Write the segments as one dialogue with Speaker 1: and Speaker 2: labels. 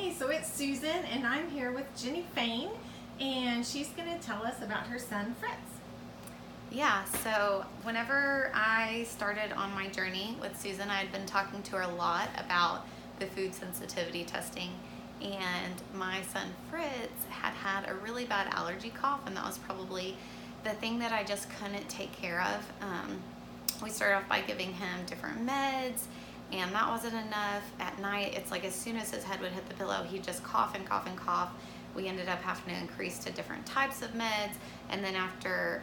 Speaker 1: Hey, so it's Susan, and I'm here with Jenny Fain, and she's going to tell us about her son, Fritz.
Speaker 2: Yeah, so whenever I started on my journey with Susan, I had been talking to her a lot about the food sensitivity testing. And my son Fritz had a really bad allergy cough, and that was probably the thing that I just couldn't take care of. We started off by giving him different meds, and that wasn't enough. At night, it's like as soon as his head would hit the pillow, he'd just cough and cough and cough. We ended up having to increase to different types of meds, and then after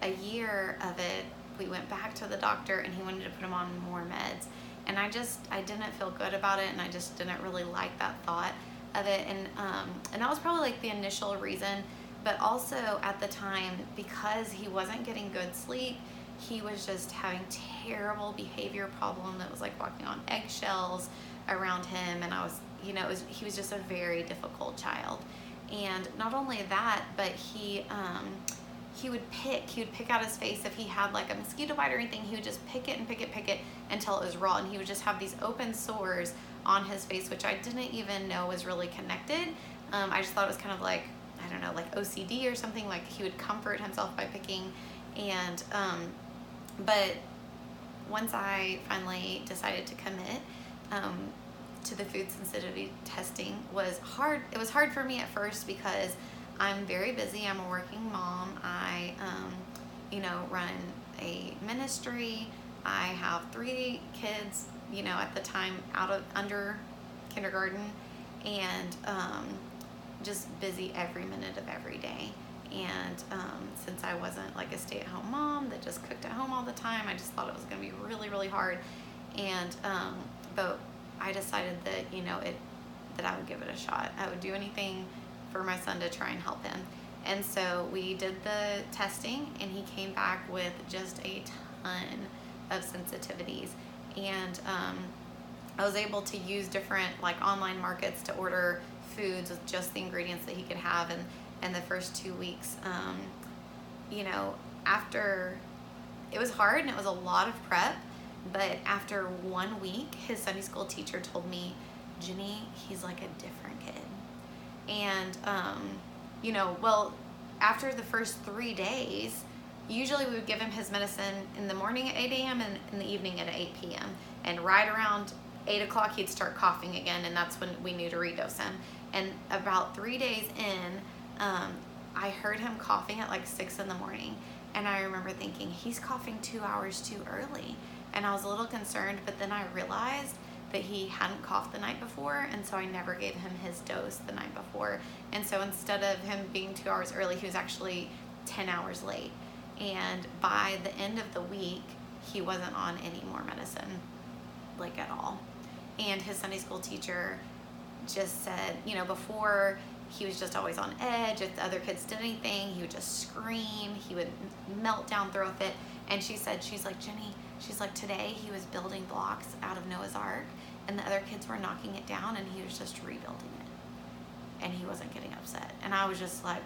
Speaker 2: a year of it, we went back to the doctor and he wanted to put him on more meds. And I didn't feel good about it, and I just didn't really like that thought of it. And that was probably like the initial reason. But also at the time, because he wasn't getting good sleep, he was just having terrible behavior problem that was like walking on eggshells around him. And he was just a very difficult child. And not only that, but he would pick out his face if he had like a mosquito bite or anything. He would just pick it until it was raw, and he would just have these open sores on his face, which I didn't even know was really connected. I just thought it was kind of like, I don't know, like OCD or something. Like he would comfort himself by picking. And but once I finally decided to commit to the food sensitivity testing, was hard. It was hard for me at first because I'm very busy. I'm a working mom. I, run a ministry. I have 3 kids, at the time under kindergarten, and just busy every minute of every day. And since I wasn't like a stay-at-home mom that just cooked at home all the time, I just thought it was going to be really, really hard. And but I decided that that I would give it a shot. I would do anything for my son to try and help him. And so we did the testing, and he came back with just a ton of sensitivities. And I was able to use different like online markets to order foods with just the ingredients that he could have. And the first 2 weeks, after, it was hard and it was a lot of prep, but after 1 week, his Sunday school teacher told me, Jenny, he's like a different kid. And, after the first 3 days, usually we would give him his medicine in the morning at 8 a.m. and in the evening at 8 p.m. And right around 8 o'clock, he'd start coughing again, and that's when we knew to redose him. And about 3 days in, I heard him coughing at like 6 in the morning. And I remember thinking, he's coughing 2 hours too early. And I was a little concerned, but then I realized that he hadn't coughed the night before, and so I never gave him his dose the night before. And so instead of him being 2 hours early, he was actually 10 hours late. And by the end of the week, he wasn't on any more medicine, like at all. And his Sunday school teacher just said, before he was just always on edge. If the other kids did anything, he would just scream. He would melt down, throw a fit. And she's like, Jenny, today he was building blocks out of Noah's Ark, and the other kids were knocking it down, and he was just rebuilding it. And he wasn't getting upset. And I was just like,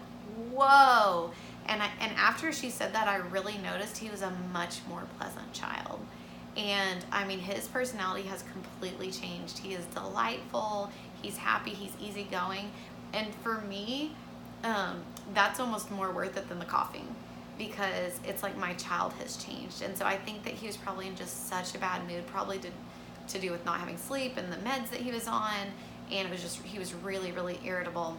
Speaker 2: whoa. And after she said that, I really noticed he was a much more pleasant child. And I mean, his personality has completely changed. He is delightful. He's happy. He's easygoing. And for me, that's almost more worth it than the coughing, because it's like my child has changed. And so I think that he was probably in just such a bad mood, probably to do with not having sleep and the meds that he was on. And it was just, he was really, really irritable.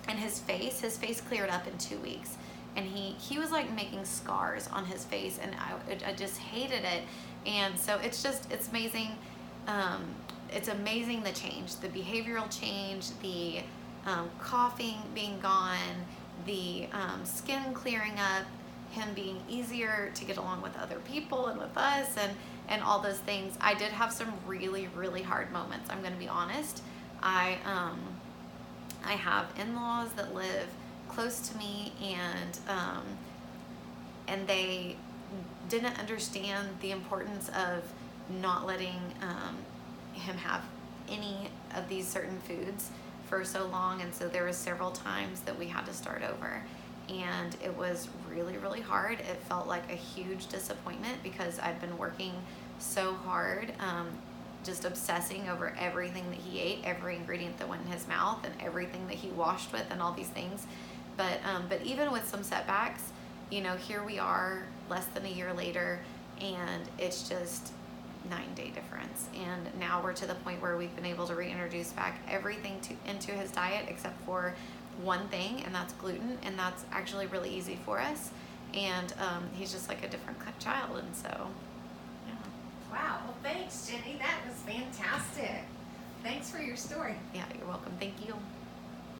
Speaker 2: And his face cleared up in 2 weeks. And he was like making scars on his face, and I just hated it. And so it's amazing. It's amazing the change, the behavioral change, the coughing being gone, the skin clearing up, him being easier to get along with other people and with us, and all those things. I did have some really, really hard moments. I'm going to be honest. I have in-laws that live close to me, and they didn't understand the importance of not letting him have any of these certain foods for so long. And so there was several times that we had to start over, and it was really, really hard. It felt like a huge disappointment because I'd been working so hard just obsessing over everything that he ate, every ingredient that went in his mouth, and everything that he washed with, and all these things. But even with some setbacks, here we are less than a year later, and it's just 9-day difference. And now we're to the point where we've been able to reintroduce back everything into his diet except for one thing, and that's gluten, and that's actually really easy for us. And he's just like a different child, and so yeah.
Speaker 1: Wow. Well, thanks, Jenny. That was fantastic. Thanks for your story.
Speaker 2: Yeah, you're welcome. Thank you.